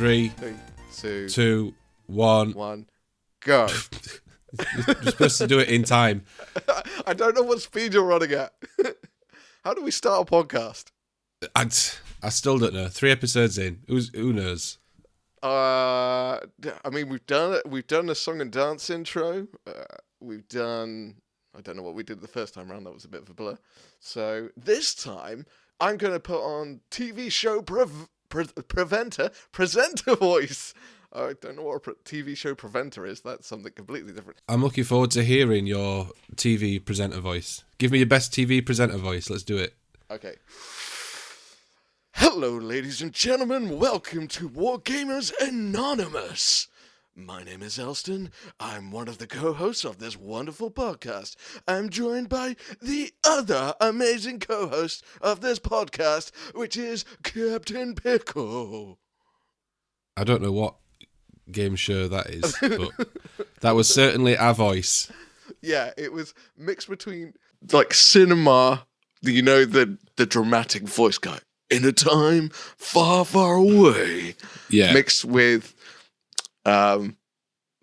3, 2, 1. Go. You're supposed to do it in time. I don't know what speed you're running at. How do we start a podcast? I still don't know. 3 episodes in. Who knows? I mean, we've done it. We've done a song and dance intro. We've done. I don't know what we did the first time around. That was a bit of a blur. So this time, I'm going to put on TV show presenter voice. I don't know what a TV show presenter is. That's something completely different. I'm looking forward to hearing your TV presenter voice. Give me your best TV presenter voice. Let's do it. Okay. Hello, ladies and gentlemen. Welcome to Wargamers Anonymous. My name is Elston. I'm one of the co-hosts of this wonderful podcast. I'm joined by the other amazing co-host of this podcast, which is Captain Pickle. I don't know what game show that is, but that was certainly our voice. Yeah, it was mixed between like cinema, the dramatic voice guy, in a time far, far away. Yeah, mixed with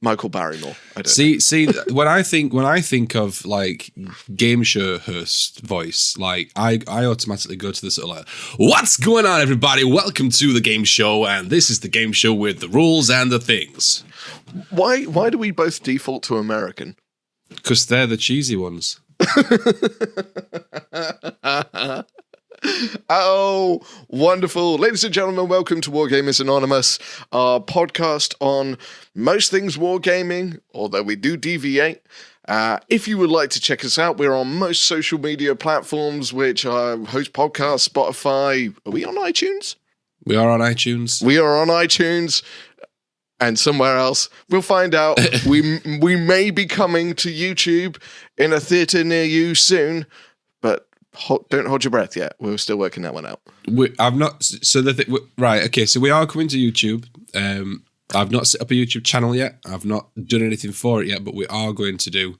Michael Barrymore. See, when I think of like game show host voice, like I automatically go to the sort of like, what's going on, everybody? Welcome to the game show, and this is the game show with the rules and the things. Why do we both default to American? Because they're the cheesy ones. Oh, wonderful. Ladies and gentlemen, welcome to Wargamers Anonymous, our podcast on most things wargaming, although we do deviate. If you would like to check us out, we're on most social media platforms, which are Host Podcast, Spotify. Are we on iTunes? We are on iTunes. We are on iTunes. And somewhere else. We'll find out. We may be coming to YouTube in a theatre near you soon, but don't hold your breath yet. We're still working that one out. I've not. So right. Okay. So we are coming to YouTube. I've not set up a YouTube channel yet. I've not done anything for it yet, but we are going to do.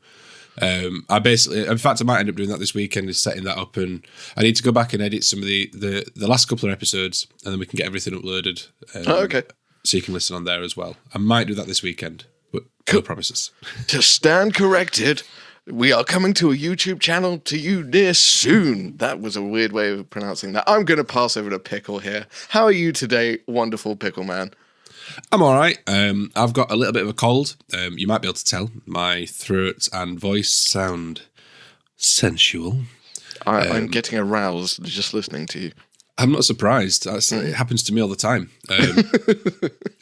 In fact, I might end up doing that this weekend. Is setting that up, and I need to go back and edit some of the last couple of episodes, and then we can get everything uploaded. Okay. So you can listen on there as well. I might do that this weekend, but no promises. To stand corrected, we are coming to a YouTube channel to you near soon. That was a weird way of pronouncing that. I'm going to pass over to Pickle here. How are you today, wonderful Pickle Man? I'm all right. I've got a little bit of a cold. You might be able to tell. My throat and voice sound sensual. I'm getting aroused just listening to you. I'm not surprised. It happens to me all the time.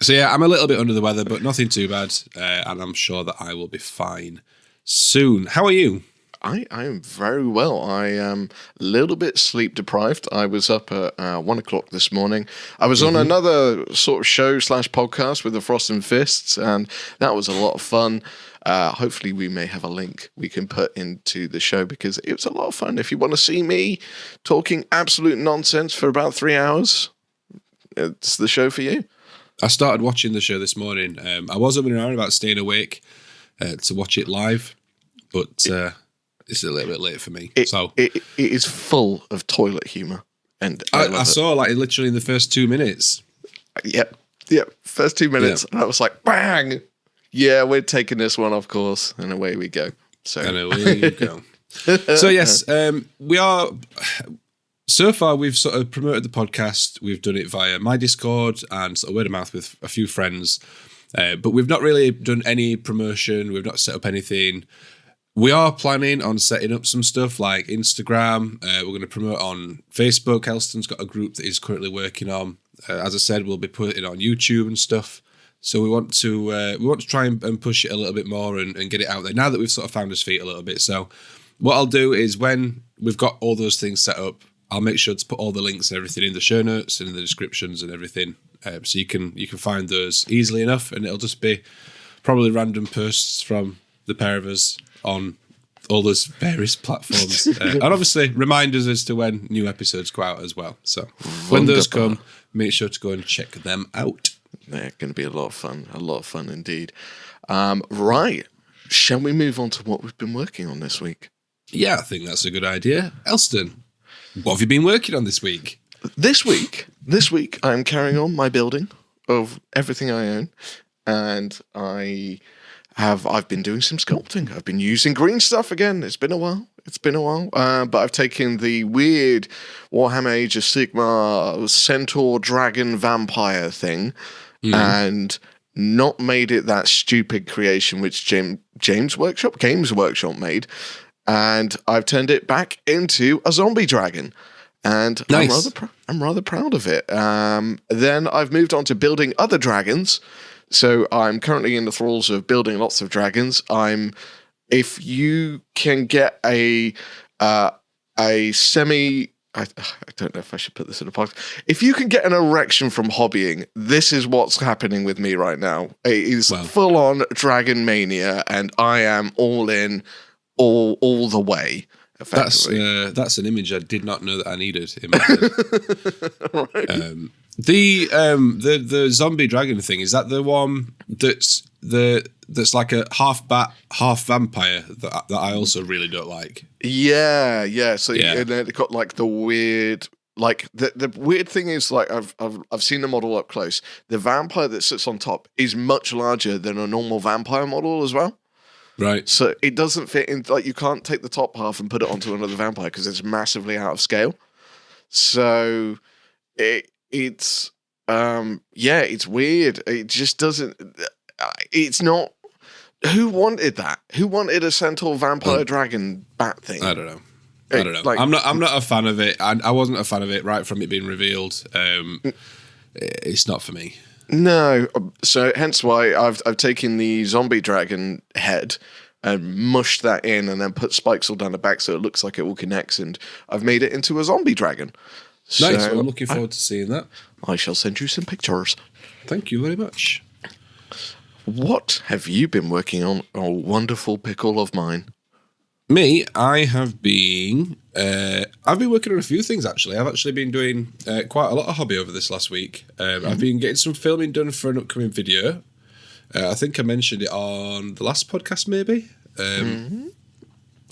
So yeah, I'm a little bit under the weather, but nothing too bad. And I'm sure that I will be fine soon. How are you? I am very well. I am a little bit sleep deprived. I was up at 1 o'clock this morning. I was on another sort of show / podcast with the Frost and Fists, and that was a lot of fun. Hopefully we may have a link we can put into the show because it was a lot of fun. If you want to see me talking absolute nonsense for about 3 hours, it's the show for you. I started watching the show this morning. I was up and around about staying awake to watch it live, but it's a little bit late for me. It is full of toilet humour. And I saw like literally in the first 2 minutes. Yep. First 2 minutes. Yeah. And I was like, bang! Yeah, we're taking this one, of course, and away we go. And away you go. So yes, we are. So far, we've sort of promoted the podcast. We've done it via my Discord and sort of word of mouth with a few friends, but we've not really done any promotion. We've not set up anything. We are planning on setting up some stuff like Instagram. We're going to promote on Facebook. Elston's got a group that he's currently working on. As I said, we'll be putting it on YouTube and stuff. So we want to try and push it a little bit more and get it out there now that we've sort of found his feet a little bit. So what I'll do is when we've got all those things set up, I'll make sure to put all the links and everything in the show notes and in the descriptions and everything, so you can find those easily enough. And it'll just be probably random posts from the pair of us on all those various platforms, and obviously reminders as to when new episodes go out as well. So when those come, make sure to go and check them out. They're going to be a lot of fun indeed. Right, shall we move on to what we've been working on this week? Yeah, I think that's a good idea. Elston, what have you been working on this week? This week, I'm carrying on my building of everything I own, and I've been doing some sculpting. I've been using green stuff again. It's been a while. But I've taken the weird Warhammer Age of Sigmar centaur dragon vampire thing and not made it that stupid creation which Games Workshop made, and I've turned it back into a zombie dragon. And nice. I'm rather proud of it. Then I've moved on to building other dragons. So I'm currently in the thralls of building lots of dragons. If you can get a semi, I don't know if I should put this in a podcast. If you can get an erection from hobbying, this is what's happening with me right now. It is full on dragon mania, and I am all in, all the way. That's an image I did not know that I needed in my head. Right. The zombie dragon thing, is that the one that's like a half bat, half vampire that I also really don't like? Yeah. So and then it got like the weird, like the weird thing is, like I've seen the model up close. The vampire that sits on top is much larger than a normal vampire model as well. Right. So it doesn't fit in, like you can't take the top half and put it onto another vampire because it's massively out of scale. So it's weird. It just doesn't, it's not, who wanted that? Who wanted a centaur vampire dragon bat thing? I don't know. Like, I'm not a fan of it. I wasn't a fan of it right from it being revealed. It's not for me. No, so hence why I've taken the zombie dragon head and mushed that in and then put spikes all down the back so it looks like it all connects, and I've made it into a zombie dragon. Nice, so I'm looking forward to seeing that. I shall send you some pictures. Thank you very much. What have you been working on, oh wonderful pickle of mine? Me, I've been working on a few things, actually. I've actually been doing quite a lot of hobby over this last week. I've been getting some filming done for an upcoming video. I think I mentioned it on the last podcast, maybe.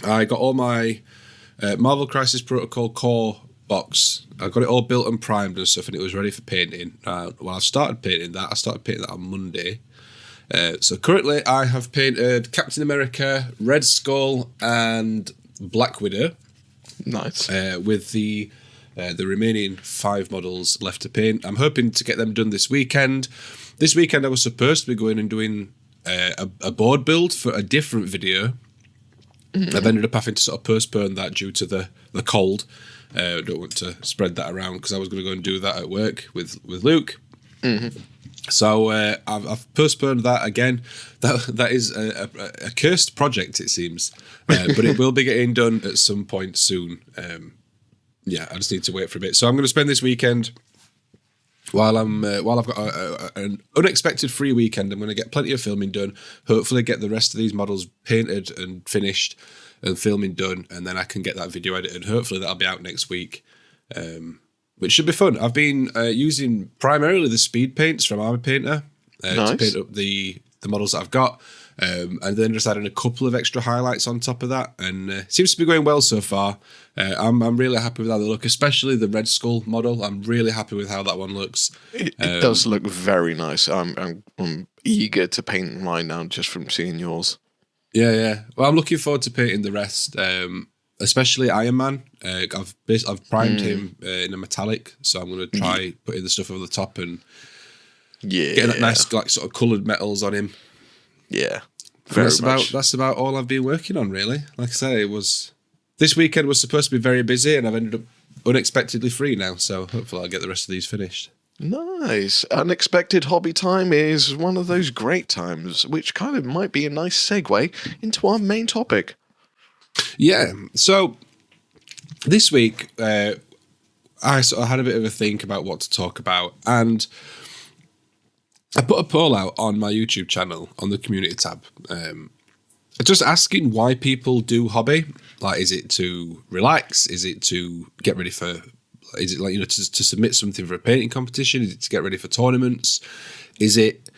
I got all my Marvel Crisis Protocol core box. I got it all built and primed and stuff, and it was ready for painting. I've started painting that. I started painting that on Monday. So currently I have painted Captain America, Red Skull, and Black Widow. Nice. With the remaining 5 models left to paint. I'm hoping to get them done this weekend. This weekend I was supposed to be going and doing a board build for a different video. I've ended up having to sort of postpone that due to the cold. I don't want to spread that around because I was going to go and do that at work with Luke. So I've postponed that again. That is a cursed project, it seems, but it will be getting done at some point soon. I just need to wait for a bit. So I'm going to spend this weekend while I've got an unexpected free weekend. I'm going to get plenty of filming done. Hopefully, get the rest of these models painted and finished and filming done, and then I can get that video edited. Hopefully, that'll be out next week. Which should be fun. I've been using primarily the speed paints from Army Painter to paint up the models that I've got, and then just adding a couple of extra highlights on top of that, and it seems to be going well so far. I'm really happy with how they look, especially the Red Skull model. I'm really happy with how that one looks. It does look very nice. I'm eager to paint mine now just from seeing yours. Yeah. Well, I'm looking forward to painting the rest. Especially Iron Man. I've primed him in a metallic, so I'm going to try putting the stuff over the top and getting that nice like sort of coloured metals on him. Yeah, that's about all I've been working on, really. Like I say, this weekend was supposed to be very busy, and I've ended up unexpectedly free now. So hopefully I'll get the rest of these finished. Nice. Unexpected hobby time is one of those great times, which kind of might be a nice segue into our main topic. Yeah, so this week I sort of had a bit of a think about what to talk about, and I put a poll out on my YouTube channel on the community tab, just asking why people do hobby. Like, is it to relax? Is it to get ready for? Is it like to submit something for a painting competition? Is it to get ready for tournaments? Is it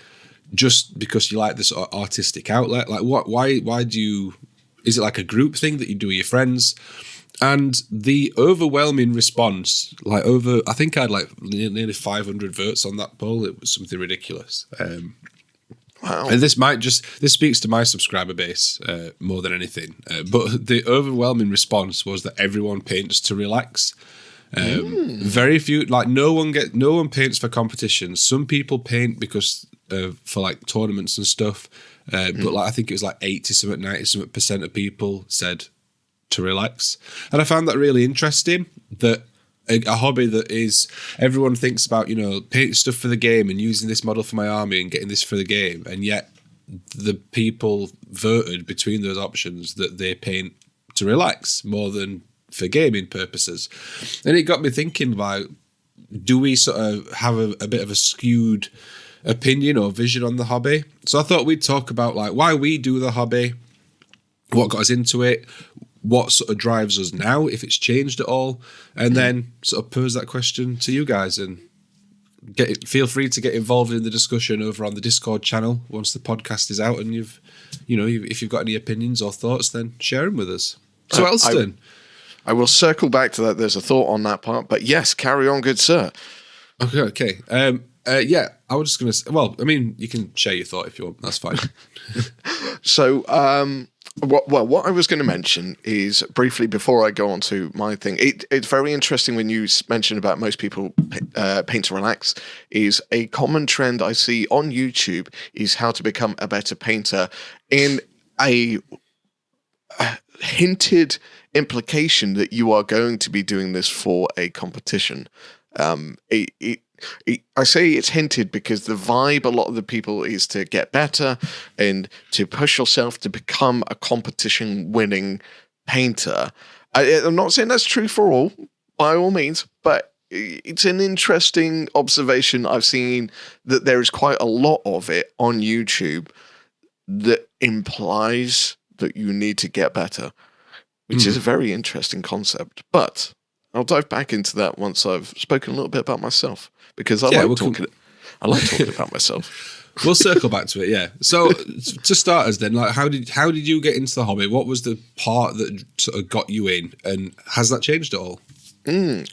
just because you like this sort of artistic outlet? Like, why do you? Is it like a group thing that you do with your friends? And the overwhelming response, I think I had like nearly 500 votes on that poll. It was something ridiculous. Wow. And this speaks to my subscriber base more than anything. But the overwhelming response was that everyone paints to relax. Very few, like no one paints for competitions. Some people paint because for like tournaments and stuff. But like I think it was like 80-something, 90-something% of people said to relax. And I found that really interesting, that a hobby that is, everyone thinks about, painting stuff for the game and using this model for my army and getting this for the game. And yet the people voted between those options that they paint to relax more than for gaming purposes. And it got me thinking about, do we sort of have a bit of a skewed opinion or vision on the hobby? So I thought we'd talk about like why we do the hobby, what got us into it, what sort of drives us now, if it's changed at all, and then sort of pose that question to you guys and feel free to get involved in the discussion over on the Discord channel once the podcast is out. And if you've got any opinions or thoughts, then share them with us. So Elston, I will circle back to that. There's a thought on that part, but yes, carry on, good sir. Okay. Yeah, I was just going to say, well, I mean, you can share your thought if you want. That's fine. So, what I was going to mention is briefly before I go on to my thing. It's very interesting when you mentioned about most people paint to relax. Is a common trend I see on YouTube is how to become a better painter, in a hinted implication that you are going to be doing this for a competition. I say it's hinted because the vibe a lot of the people is to get better and to push yourself to become a competition winning painter. I'm not saying that's true for all, by all means, but it's an interesting observation. I've seen that there is quite a lot of it on YouTube that implies that you need to get better, which is a very interesting concept. But I'll dive back into that once I've spoken a little bit about myself, because I like talking about myself. We'll circle back to it, yeah. So to start us then, like how did you get into the hobby? What was the part that sort of got you in, and has that changed at all?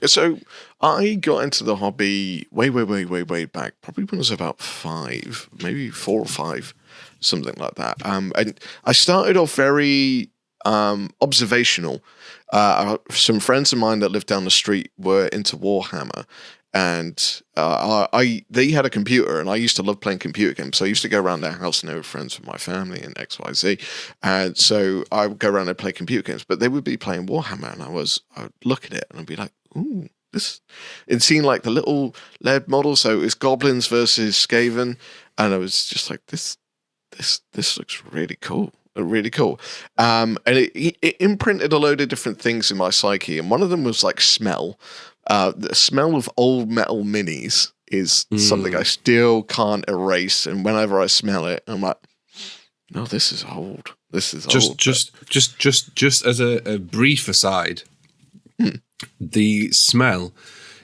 So I got into the hobby way back, probably when I was about 5, maybe 4 or 5, something like that. And I started off very observational. Some friends of mine that lived down the street were into Warhammer, and they had a computer, and I used to love playing computer games. So I used to go around their house, and they were friends with my family and XYZ, and so I would go around and play computer games. But they would be playing Warhammer, and I would look at it and I'd be like, "Ooh, this!" It seemed like the little LED model, so it was goblins versus Skaven, and I was just like, "This looks really cool." Really cool. And it imprinted a load of different things in my psyche. And one of them was like smell. The smell of old metal minis is something I still can't erase. And whenever I smell it, I'm like, no, this is old. This is old. Just as a brief aside, the smell.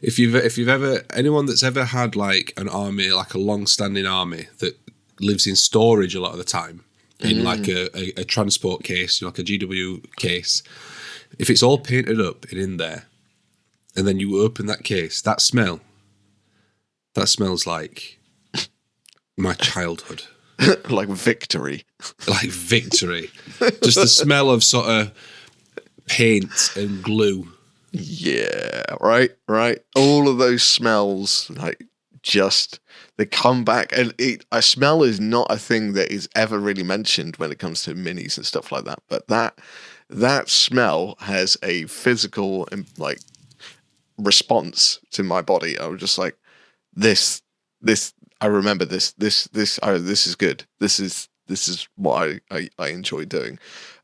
If you've ever, anyone that's ever had like an army, like a long-standing army that lives in storage a lot of the time, in like a transport case, like a GW case, if it's all painted up and in there, and then you open that case, that smells like my childhood. Like victory. Like victory. Just the smell of sort of paint and glue. Yeah, right. All of those smells, like, just they come back, and a smell is not a thing that is ever really mentioned when it comes to minis and stuff like that. But that smell has a physical like response to my body. I was just like, this. I remember this. This is good. This is what I enjoy doing.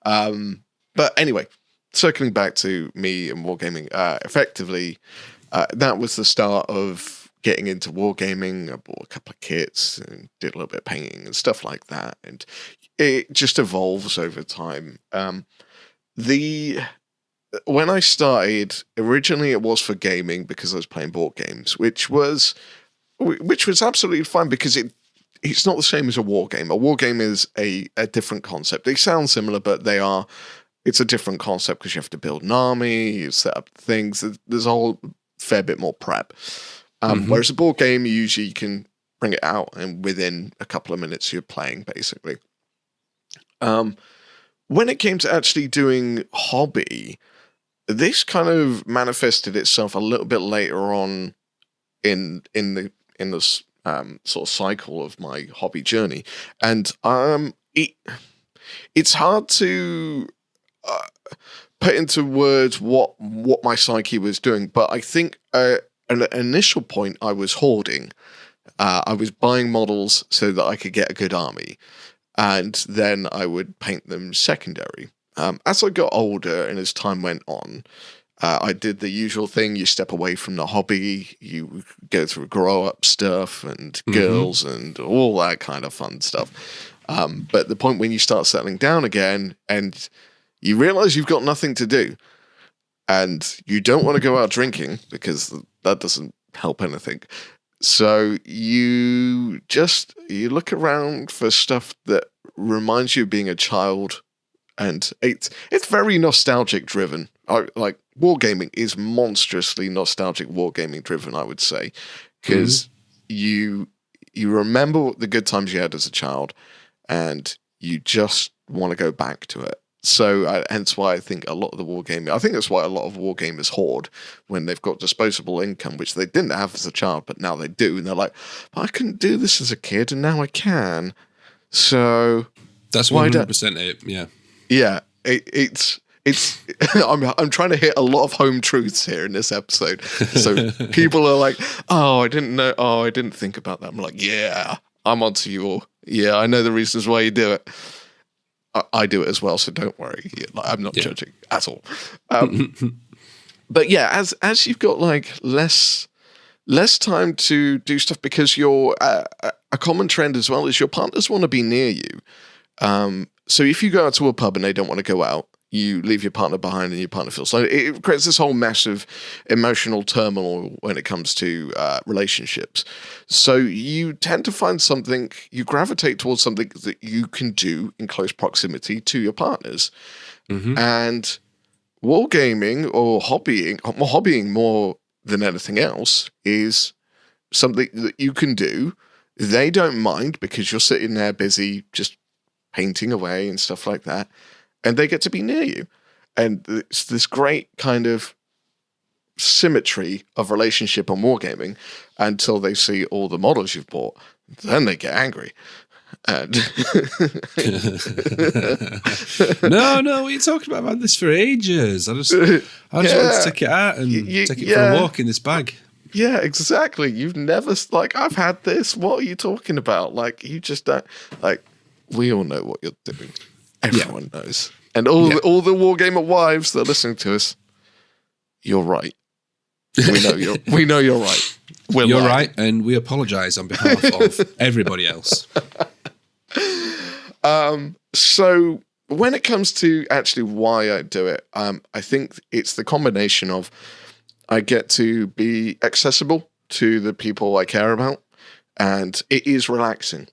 But anyway, circling back to me and wargaming, effectively, that was the start of getting into wargaming. I bought a couple of kits and did a little bit of painting and stuff like that, and it just evolves over time. When I started, originally it was for gaming because I was playing board games, which was absolutely fine because it's not the same as a war game. A war game is a different concept. They sound similar, but they are it's a different concept because you have to build an army, you set up things. There's a whole fair bit more prep. Whereas a board game, you usually can bring it out and within a couple of minutes you're playing, basically. When it came to actually doing hobby, this kind of manifested itself a little bit later on in this sort of cycle of my hobby journey, and it's hard to put into words what my psyche was doing, but I think an initial point I was hoarding. I was buying models so that I could get a good army, and then I would paint them secondary. As I got older and as time went on, I did the usual thing. You step away from the hobby, you go through grow-up stuff and girls and all that kind of fun stuff. But the point when you start settling down again and you realize you've got nothing to do and you don't want to go out drinking because that doesn't help anything. So you look around for stuff that reminds you of being a child, and it's very nostalgic driven. Like wargaming is monstrously nostalgic wargaming driven, I would say, because you remember the good times you had as a child, and you just want to go back to it. So hence why I think a lot of the wargaming, I think that's why a lot of wargamers hoard when they've got disposable income, which they didn't have as a child, but now they do. And they're like, I couldn't do this as a kid and now I can. So that's 100% it. Yeah. Yeah. It's I'm trying to hit a lot of home truths here in this episode. So people are like, oh, I didn't know. Oh, I didn't think about that. I'm like, yeah, I'm onto you all. Yeah, I know the reasons why you do it. I do it as well, so don't worry. I'm not judging at all. But yeah, as you've got like less time to do stuff, because you're a common trend as well is your partners want to be near you. So if you go out to a pub and they don't want to go out, you leave your partner behind and your partner feels like it creates this whole massive emotional turmoil when it comes to relationships. So you tend to find something, you gravitate towards something that you can do in close proximity to your partners. And wargaming or hobbying more than anything else is something that you can do. They don't mind because you're sitting there busy just painting away and stuff like that. And they get to be near you. And it's this great kind of symmetry of relationship on wargaming until they see all the models you've bought. Then they get angry. And No, what are you talking about? I've had this for ages. I just want to take it out and take it for a walk in this bag. Yeah, exactly. You've never, like, I've had this. What are you talking about? Like, you just don't, like, we all know what you're doing. Everyone knows. And all the Wargamer wives that are listening to us, you're right. We know you're right. You're right, and we apologise on behalf of everybody else. So when it comes to actually why I do it, I think it's the combination of I get to be accessible to the people I care about, and it is relaxing.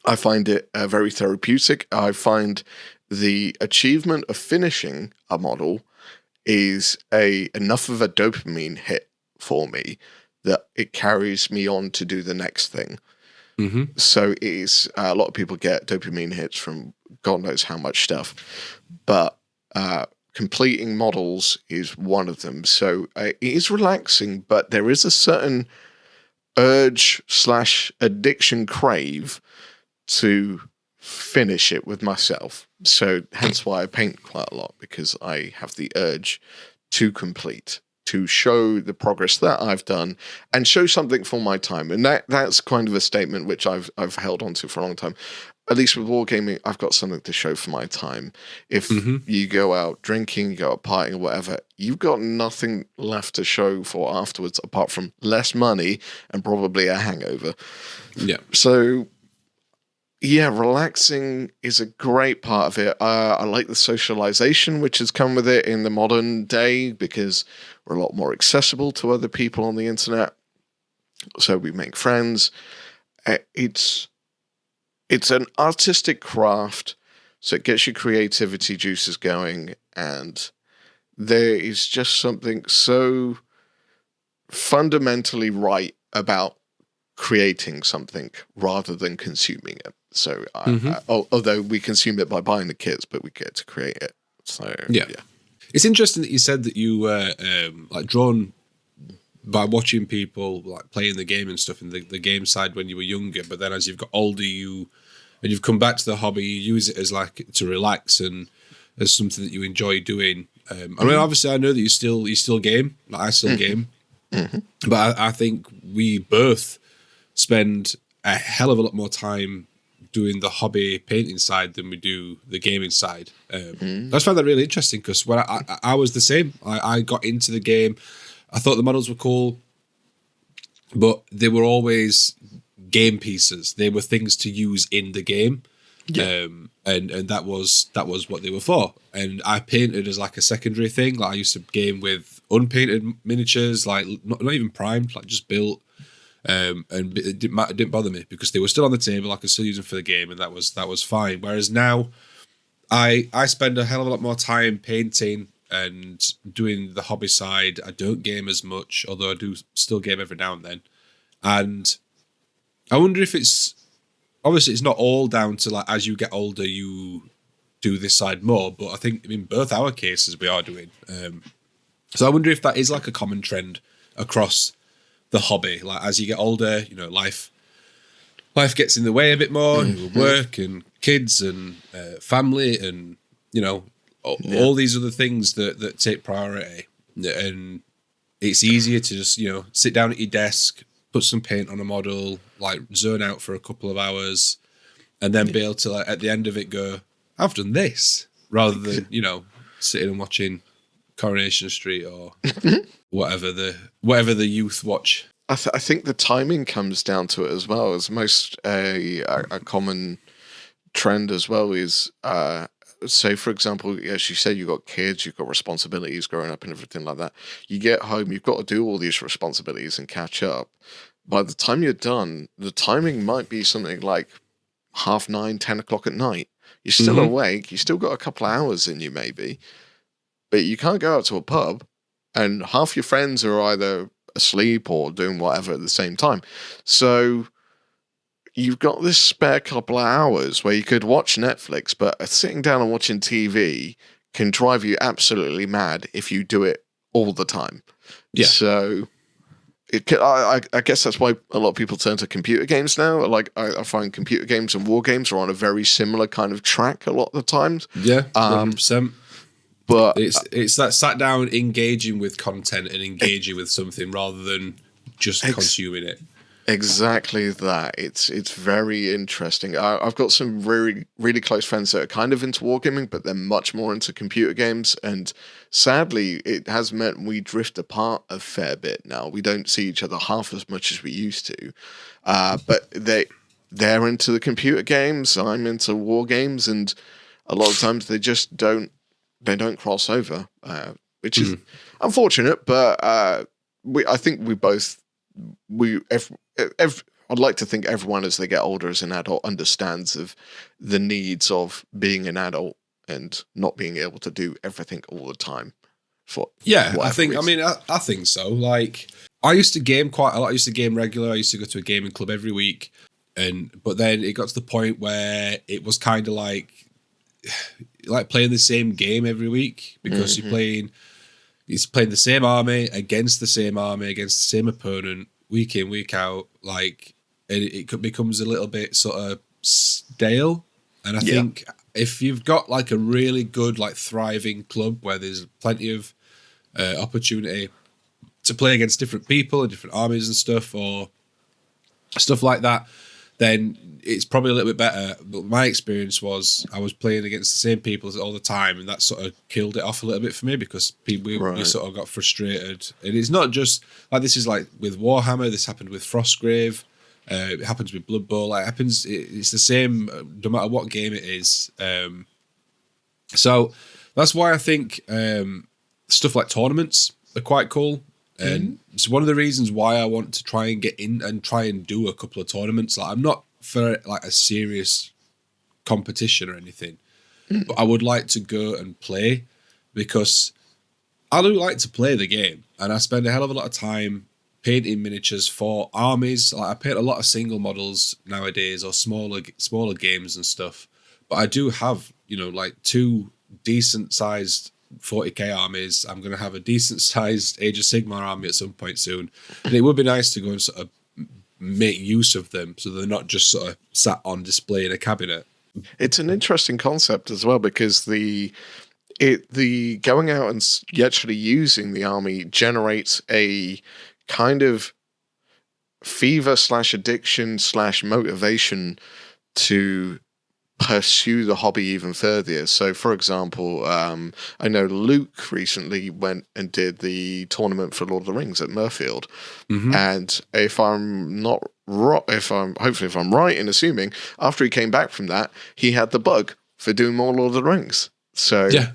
I find it very therapeutic. I find the achievement of finishing a model is enough of a dopamine hit for me that it carries me on to do the next thing. So it is, a lot of people get dopamine hits from God knows how much stuff, but completing models is one of them. So it is relaxing, but there is a certain urge/addiction crave to finish it with myself. So hence why I paint quite a lot, because I have the urge to complete, to show the progress that I've done and show something for my time. And that's kind of a statement which I've held on to for a long time. At least with wargaming, I've got something to show for my time. If you go out drinking, you go out partying or whatever, you've got nothing left to show for afterwards apart from less money and probably a hangover. Yeah. So yeah, relaxing is a great part of it. I like the socialization which has come with it in the modern day, because we're a lot more accessible to other people on the internet. So we make friends. It's an artistic craft So it gets your creativity juices going, and there is just something so fundamentally right about creating something rather than consuming it. So, although we consume it by buying the kits, but we get to create it. So, yeah. It's interesting that you said that you were like drawn by watching people like playing the game and stuff in the game side when you were younger, but then as you've got older, you've come back to the hobby, you use it as like to relax and as something that you enjoy doing. I mean, obviously, I know that you still game, like I still game, but I think we both spend a hell of a lot more time doing the hobby painting side than we do the gaming side. I just found that really interesting because when I was the same. I got into the game. I thought the models were cool, but they were always game pieces. They were things to use in the game. Yeah. And that was what they were for. And I painted as like a secondary thing. Like I used to game with unpainted miniatures, like not even primed, like just built. And it didn't bother me because they were still on the table. I could still use them for the game, and that was fine. Whereas now, I spend a hell of a lot more time painting and doing the hobby side. I don't game as much, although I do still game every now and then. And I wonder if it's obviously it's not all down to like as you get older you do this side more, but I think in both our cases we are doing. So I wonder if that is like a common trend across the hobby. Like as you get older, you know, life gets in the way a bit more. Work and kids and family and you know all these other things that take priority, and it's easier to just you know sit down at your desk, put some paint on a model, like zone out for a couple of hours, and then be able to like at the end of it go, I've done this, rather than you know sitting and watching Coronation Street or whatever the youth watch. I think the timing comes down to it as well. As most a common trend as well is say for example, as you said, you've got kids, you've got responsibilities growing up and everything like that. You get home, you've got to do all these responsibilities and catch up. By the time you're done, the timing might be something like 9:30, 10 o'clock at night. You're still awake, you still got a couple of hours in you maybe, but you can't go out to a pub and half your friends are either asleep or doing whatever at the same time. So you've got this spare couple of hours where you could watch Netflix, but sitting down and watching TV can drive you absolutely mad if you do it all the time. Yeah. So I guess that's why a lot of people turn to computer games now. Like I find computer games and war games are on a very similar kind of track a lot of the times. Yeah, 100%. But it's that sat down engaging with content and engaging with something rather than just consuming it. Exactly that. It's very interesting. I've got some really, really close friends that are kind of into wargaming, but they're much more into computer games. And sadly, it has meant we drift apart a fair bit now. We don't see each other half as much as we used to. But they're into the computer games. I'm into war games, and a lot of times they just don't cross over, which is unfortunate. But I think we both. I'd like to think everyone as they get older as an adult understands of the needs of being an adult and not being able to do everything all the time. I think so. Like I used to game quite a lot. I used to game regular. I used to go to a gaming club every week, but then it got to the point where it was kind of like playing the same game every week because you're playing the same army against the same opponent week in, week out. Like it becomes a little bit sort of stale. And I think if you've got like a really good, like thriving club where there's plenty of opportunity to play against different people and different armies and stuff or stuff like that, then it's probably a little bit better. But my experience was I was playing against the same people all the time, and that sort of killed it off a little bit for me because we sort of got frustrated. And it's not just like this is like with Warhammer. This happened with Frostgrave. It happens with Blood Bowl. Like, it's the same no matter what game it is. So that's why I think stuff like tournaments are quite cool. And it's one of the reasons why I want to try and get in and try and do a couple of tournaments. Like I'm not for like a serious competition or anything, but I would like to go and play, because I do like to play the game, and I spend a hell of a lot of time painting miniatures for armies. Like, I paint a lot of single models nowadays, or smaller games and stuff. But I do have, like 2 decent sized 40k armies. I'm going to have a decent sized Age of Sigmar army at some point soon, and it would be nice to go and sort of make use of them, so they're not just sort of sat on display in a cabinet. It's an interesting concept as well, because the going out and actually using the army generates a kind of fever / addiction / motivation to pursue the hobby even further. So, for example, I know Luke recently went and did the tournament for Lord of the Rings at Murfield, and if I'm right in assuming, after he came back from that, he had the bug for doing more Lord of the Rings. So yeah.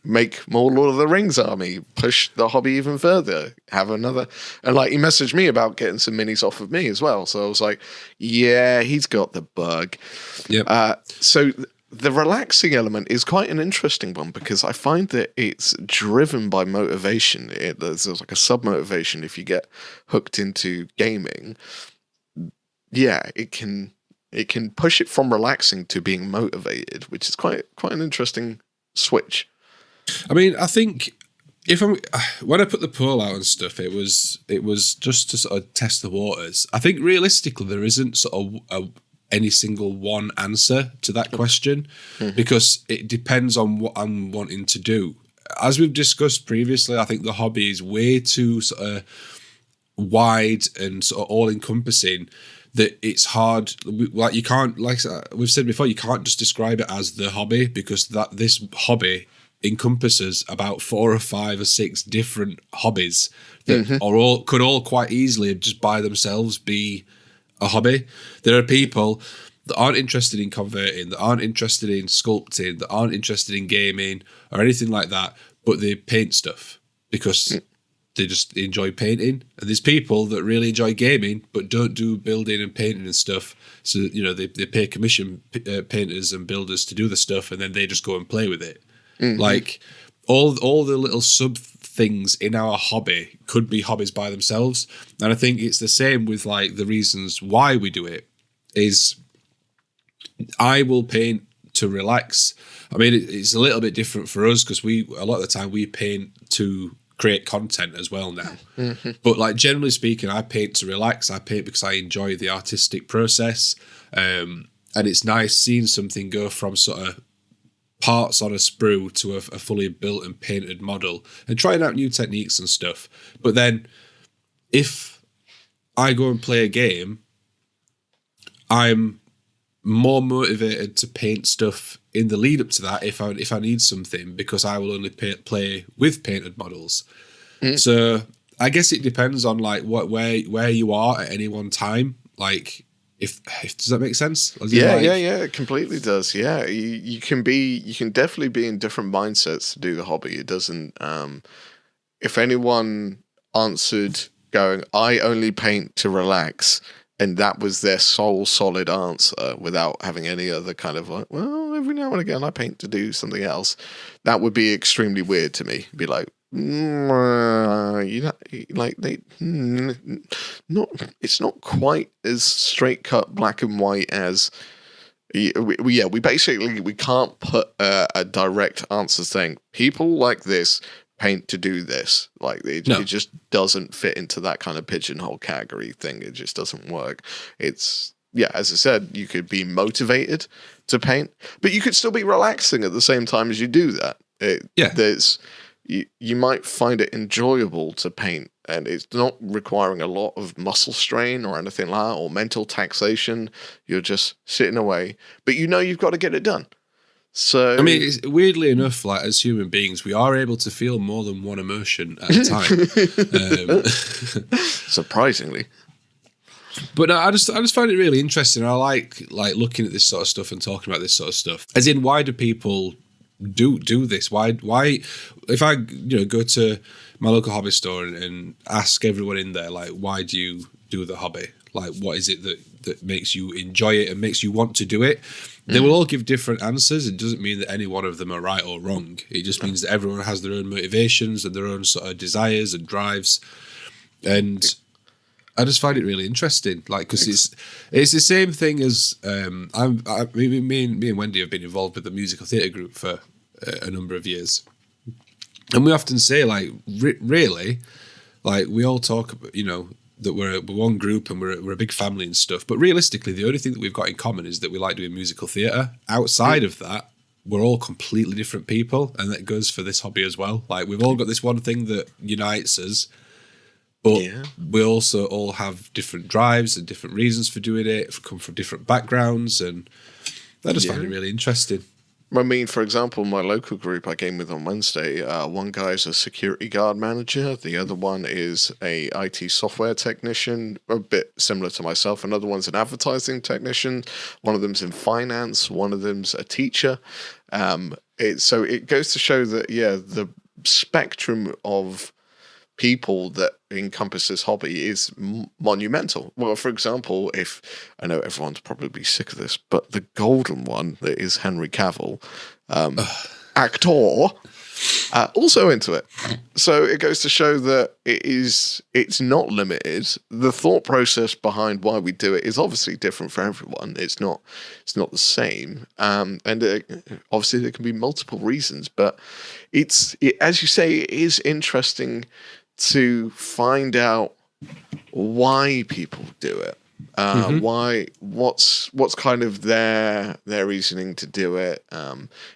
Make more Lord of the Rings army, push the hobby even further, have another. And like, he messaged me about getting some minis off of me as well. So I was like, yeah, he's got the bug. Yep. So the relaxing element is quite an interesting one, because I find that it's driven by motivation. There's like a sub-motivation if you get hooked into gaming. Yeah, it can push it from relaxing to being motivated, which is quite an interesting switch. I mean, I think when I put the poll out and stuff, it was just to sort of test the waters. I think realistically there isn't sort of any single one answer to that question, because it depends on what I'm wanting to do. As we've discussed previously, I think the hobby is way too sort of wide and sort of all-encompassing, that it's hard. Like, you can't, like we've said before, you can't just describe it as the hobby, because this hobby encompasses about 4 or 5 or 6 different hobbies that could all quite easily just by themselves be a hobby. There are people that aren't interested in converting, that aren't interested in sculpting, that aren't interested in gaming or anything like that, but they paint stuff because they just enjoy painting. And there's people that really enjoy gaming but don't do building and painting and stuff. So, they pay commission painters and builders to do the stuff, and then they just go and play with it. Like, all the little sub things in our hobby could be hobbies by themselves. And I think it's the same with like the reasons why we do it. Is I will paint to relax. I mean, it's a little bit different for us, because a lot of the time we paint to create content as well now. But like, generally speaking, I paint to relax. I paint because I enjoy the artistic process, and it's nice seeing something go from sort of parts on a sprue to a fully built and painted model, and trying out new techniques and stuff. But then if I go and play a game, I'm more motivated to paint stuff in the lead up to that if I need something, because I will only play with painted models. So I guess it depends on like where you are at any one time. Like, if does that make sense? Yeah, it completely does. Yeah, you can definitely be in different mindsets to do the hobby. It doesn't. If anyone answered going, I only paint to relax, and that was their sole solid answer without having any other kind of like, well, every now and again I paint to do something else, that would be extremely weird to me. Be like, it's not quite as straight cut black and white as we basically can't put a direct answer saying people like this paint to do this. Like, it just doesn't fit into that kind of pigeonhole category thing. It just doesn't work. It's, as I said, you could be motivated to paint, but you could still be relaxing at the same time as you do that. You might find it enjoyable to paint, and it's not requiring a lot of muscle strain or anything like that, or mental taxation. You're just sitting away, but you've got to get it done. So, I mean, weirdly enough, like, as human beings, we are able to feel more than one emotion at a time. Surprisingly. But no, I just find it really interesting. I like looking at this sort of stuff and talking about this sort of stuff. As in, why do people do this? Why if I go to my local hobby store and ask everyone in there, like, why do you do the hobby? Like, what is it that makes you enjoy it and makes you want to do it? They will all give different answers. It doesn't mean that any one of them are right or wrong. It just means that everyone has their own motivations and their own sort of desires and drives. And I just find it really interesting, like, because it's the same thing as me and Wendy have been involved with the musical theatre group for a number of years, and we often say, like, really, like, we all talk about, that we're one group and we're a big family and stuff, but realistically, the only thing that we've got in common is that we like doing musical theatre. Outside of that, we're all completely different people, and that goes for this hobby as well. Like, we've all got this one thing that unites us. But we also all have different drives and different reasons for doing it, come from different backgrounds, and I just find it really interesting. I mean, for example, my local group I game with on Wednesday, one guy's a security guard manager, the other one is a IT software technician, a bit similar to myself, another one's an advertising technician, one of them's in finance, one of them's a teacher. So it goes to show that, the spectrum of people that encompass this hobby is monumental. Well, for example, if I know everyone's probably sick of this, but the golden one that is Henry Cavill, actor, also into it. So it goes to show that it's not limited. The thought process behind why we do it is obviously different for everyone. It's not the same. And obviously there can be multiple reasons, but as you say, it is interesting to find out why people do it, what's kind of their reasoning to do it.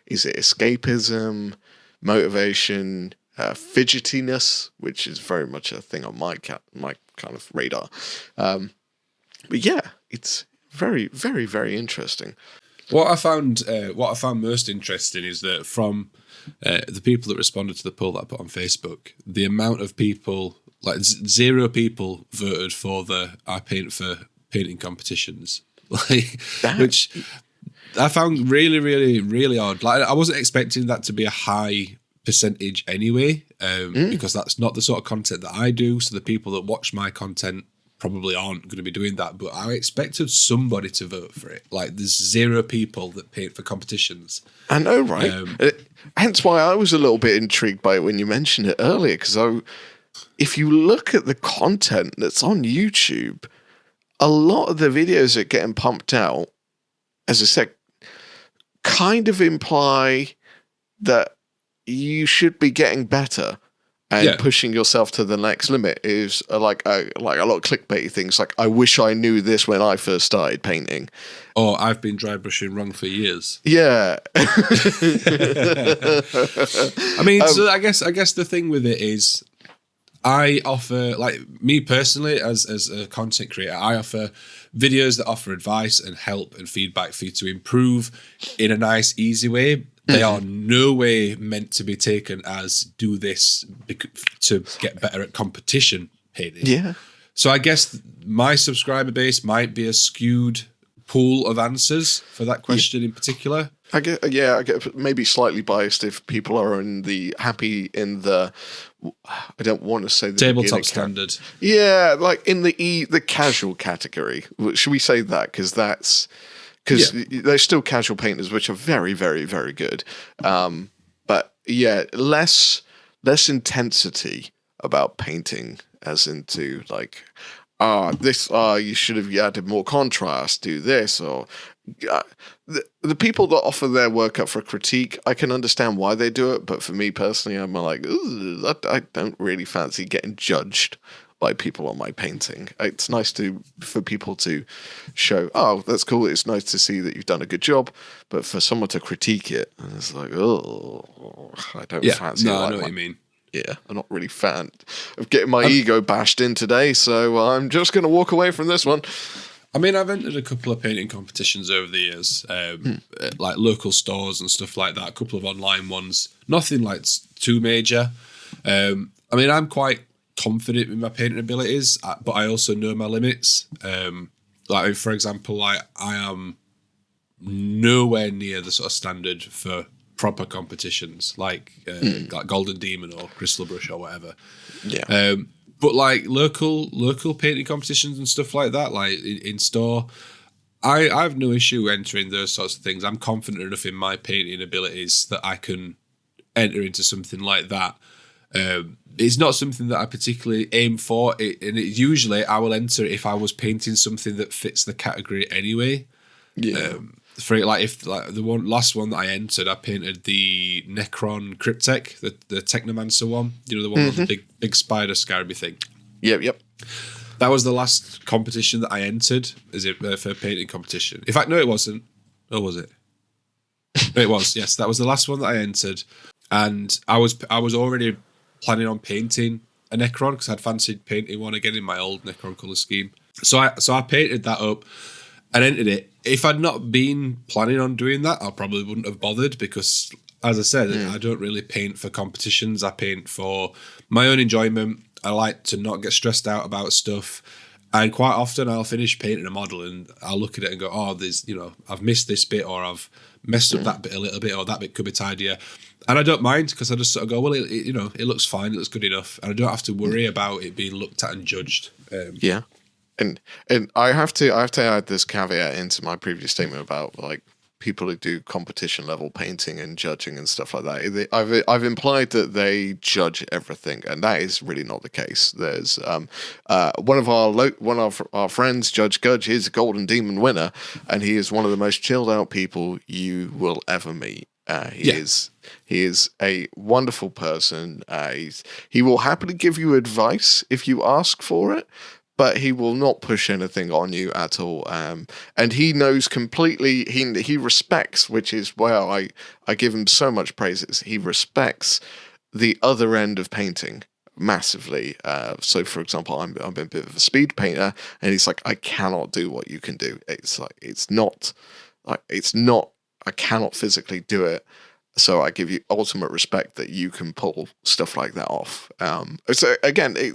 Is it escapism, motivation, fidgetiness, which is very much a thing on my kind of radar. But yeah, it's very, very, very interesting. What I found most interesting is that from the people that responded to the poll that I put on Facebook, the amount of people, like 0 people voted for I paint for painting competitions, which I found really, really, really odd. Like, I wasn't expecting that to be a high percentage anyway, because that's not the sort of content that I do. So the people that watch my content probably aren't going to be doing that, but I expected somebody to vote for it. Like, there's 0 people that paint for competitions. I know, right? Hence why I was a little bit intrigued by it when you mentioned it earlier, because if you look at the content that's on YouTube, a lot of the videos that are getting pumped out, as I said, kind of imply that you should be getting better. And pushing yourself to the next limit is like a lot of clickbaity things. Like, I wish I knew this when I first started painting. Or I've been dry brushing wrong for years. Yeah. I mean, so I guess the thing with it is, I offer, like, me personally as a content creator, I offer videos that offer advice and help and feedback for you to improve in a nice, easy way. They are no way meant to be taken as do this to get better at competition painting. Yeah. So I guess my subscriber base might be a skewed pool of answers for that question in particular. I get maybe slightly biased if people are happy in the, I don't want to say the tabletop standard. Yeah, like in the casual category. Should we say that? Because there's still casual painters, which are very, very, very good. But yeah, less intensity about painting, as into like, you should have added more contrast, do this, or the people that offer their work up for critique, I can understand why they do it, but for me personally, I'm like, I don't really fancy getting judged by people on my painting. It's nice for people to show, oh, that's cool, it's nice to see that you've done a good job, but for someone to critique it, it's like, oh, I don't fancy it. I know what you mean. Yeah, I'm not really a fan of getting my ego bashed in today, so I'm just going to walk away from this one. I mean, I've entered a couple of painting competitions over the years, like local stores and stuff like that, a couple of online ones, nothing like too major. I mean, I'm quite confident in my painting abilities, but I also know my limits. Like, for example, I am nowhere near the sort of standard for proper competitions, like Golden Demon or Crystal Brush or whatever. Yeah. But like local painting competitions and stuff like that, like in store, I've no issue entering those sorts of things. I'm confident enough in my painting abilities that I can enter into something like that. It's not something that I particularly aim for, usually I will enter if I was painting something that fits the category anyway. Yeah. For the last one that I entered, I painted the Necron Cryptek, the Technomancer one. You know, the one with the big spider scarabby thing. Yep. That was the last competition that I entered for a painting competition. In fact, no, it wasn't. Or was it? No, it was. Yes, that was the last one that I entered, and I was already planning on painting a Necron because I'd fancied painting one again in my old Necron colour scheme. So I painted that up and entered it. If I'd not been planning on doing that, I probably wouldn't have bothered because, as I said, I don't really paint for competitions. I paint for my own enjoyment. I like to not get stressed out about stuff. And quite often I'll finish painting a model and I'll look at it and go, oh, I've missed this bit, or I've messed up that bit a little bit, or that bit could be tidier. And I don't mind because I just sort of go, well, it looks fine, it looks good enough. And I don't have to worry about it being looked at and judged. Yeah. And I have to add this caveat into my previous statement about like people who do competition level painting and judging and stuff like that. I've implied that they judge everything, and that is really not the case. There's one of our friends, Judge Gudge, is a Golden Demon winner, and he is one of the most chilled out people you will ever meet. He is a wonderful person. He will happily give you advice if you ask for it, but he will not push anything on you at all. And he knows completely, he respects, which is where I give him so much praises. He respects the other end of painting massively. So for example, I'm a bit of a speed painter, and he's like, I cannot do what you can do. It's not, I cannot physically do it. So I give you ultimate respect that you can pull stuff like that off. So again, I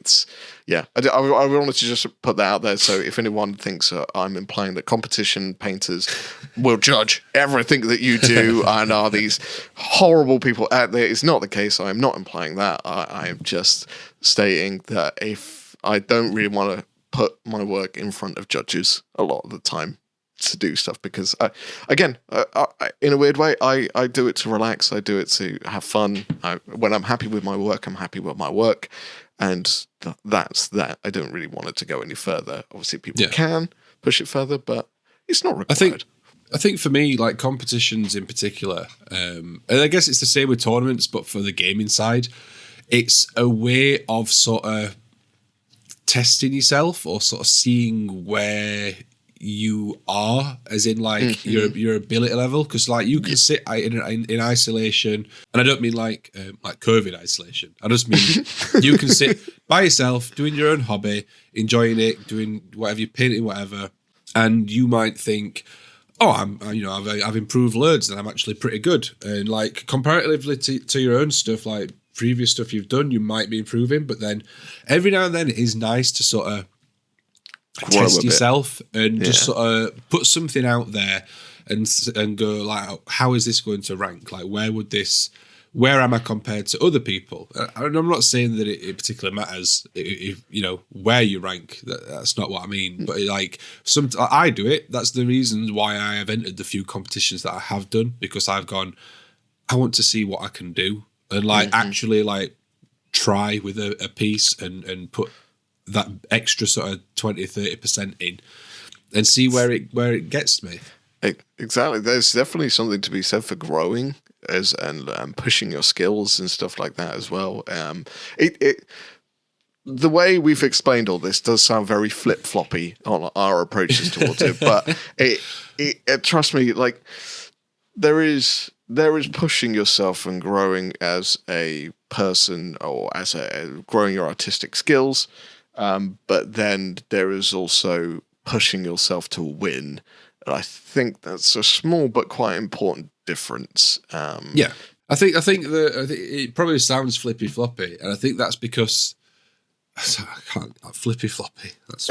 wanted to just put that out there. So if anyone thinks I'm implying that competition painters will judge everything that you do and are these horrible people out there, it's not the case. I am not implying that. I am just stating that if I don't really want to put my work in front of judges a lot of the time to do stuff, because in a weird way, I do it to relax. I do it to have fun. When I'm happy with my work, I'm happy with my work, and that's that. I don't really want it to go any further. Obviously, people can push it further, but it's not required. I think for me, like competitions in particular, and I guess it's the same with tournaments, but for the gaming side, it's a way of sort of testing yourself or sort of seeing where you are, as in like your ability level, because like you can sit in isolation, and I don't mean like COVID isolation. I just mean you can sit by yourself doing your own hobby, enjoying it, doing whatever you're painting, whatever, and you might think, oh, I've improved loads, and I'm actually pretty good, and like comparatively to your own stuff, like previous stuff you've done, you might be improving, but then every now and then it is nice to sort of test yourself and just sort of put something out there and go like, how is this going to rank? Like, where am I compared to other people? And I'm not saying that it particularly matters if where you rank. That's not what I mean. But like I do it. That's the reason why I have entered the few competitions that I have done, because I've gone, I want to see what I can do and like actually like try with a piece and put that extra sort of 20-30% in and see where it gets me. Exactly. There's definitely something to be said for growing and pushing your skills and stuff like that as well. The way we've explained all this does sound very flip-floppy on our approaches towards it, but it trust me, like there is pushing yourself and growing as a person, or as growing your artistic skills. But then there is also pushing yourself to win. And I think that's a small but quite important difference. I think it probably sounds flippy floppy, and I think that's because I can't flippy floppy. That's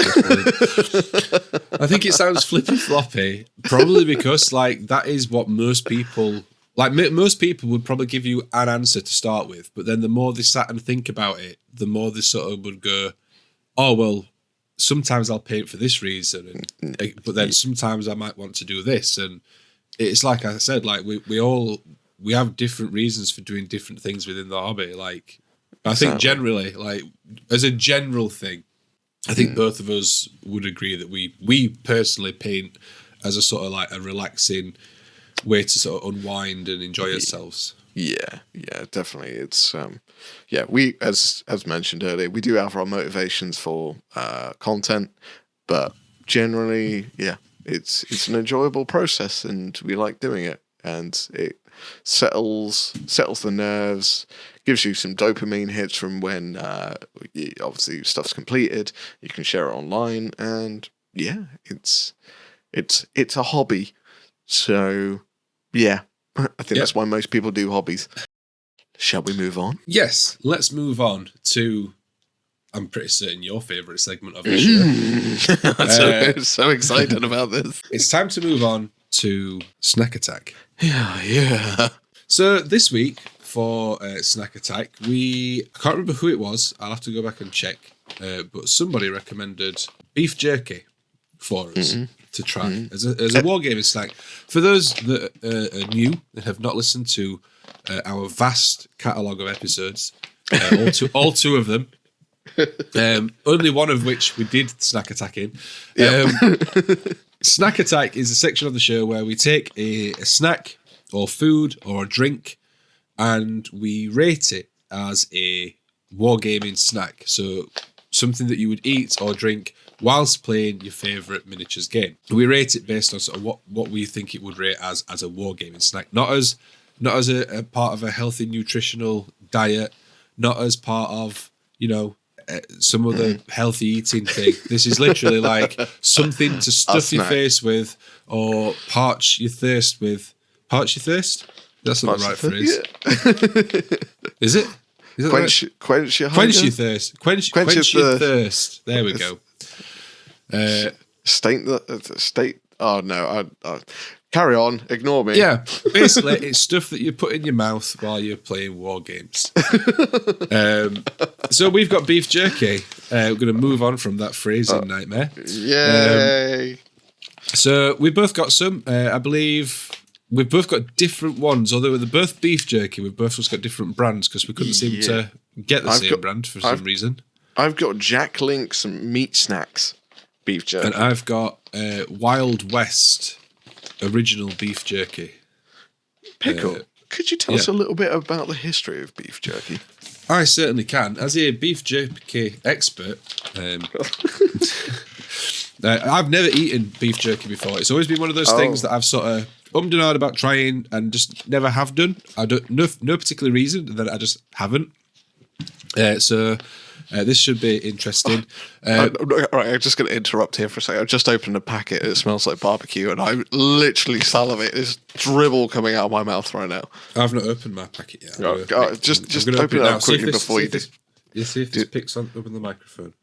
I think it sounds flippy floppy probably because like that is what most people like. Most people would probably give you an answer to start with, but then the more they sat and think about it, the more they sort of would go, oh, well, sometimes I'll paint for this reason, but then sometimes I might want to do this. And it's like I said, like we have different reasons for doing different things within the hobby. Like, I think generally, like as a general thing, I think both of us would agree that we personally paint as a sort of like a relaxing way to sort of unwind and enjoy ourselves. Yeah, definitely. It's we as mentioned earlier, we do have our motivations for content, but generally, it's an enjoyable process, and we like doing it, and it settles the nerves, gives you some dopamine hits from when obviously stuff's completed. You can share it online, and it's a hobby. So I think that's why most people do hobbies. Shall we move on? Yes, let's move on to, I'm pretty certain, your favourite segment of the show. I'm so excited about this. It's time to move on to Snack Attack. Yeah. So this week for Snack Attack, I can't remember who it was. I'll have to go back and check. But somebody recommended beef jerky for us to try as a wargaming snack. For those that are new and have not listened to our vast catalogue of episodes, all two of them, only one of which we did Snack Attack in. Snack Attack is a section of the show where we take a snack or food or a drink and we rate it as a wargaming snack. So something that you would eat or drink whilst playing your favourite miniatures game. We rate it based on sort of what we think it would rate as a wargaming snack, not as a part of a healthy nutritional diet, not as part of some other healthy eating thing. This is literally like something to stuff your face with or parch your thirst with. Parch your thirst? That's not the right phrase. Yeah. Is it? Is quench your hunger? Quench your thirst. Quench your thirst. There we go. State. Oh no! Carry on. Ignore me. Yeah, basically, it's stuff that you put in your mouth while you're playing war games. So we've got beef jerky. We're going to move on from that phrasing nightmare. Yay! So we've both got some. I believe we've both got different ones. Although they're both beef jerky, we've both got different brands because we couldn't seem to get the same brand for some reason. I've got Jack Link's meat snacks beef jerky, and I've got Wild West original beef jerky. Pickle, could you tell us a little bit about the history of beef jerky? I certainly can. As a beef jerky expert, I've never eaten beef jerky before. It's always been one of those things that I've sort of and ahh'd about trying and just never have done. I don't no particular reason that I just haven't. So this should be interesting. All right, I'm just going to interrupt here for a second. I've just opened a packet. It smells like barbecue, and I'm literally salivating. There's dribble coming out of my mouth right now. I've not opened my packet yet. Just open it up quickly before you do. You see if this picks up in the microphone.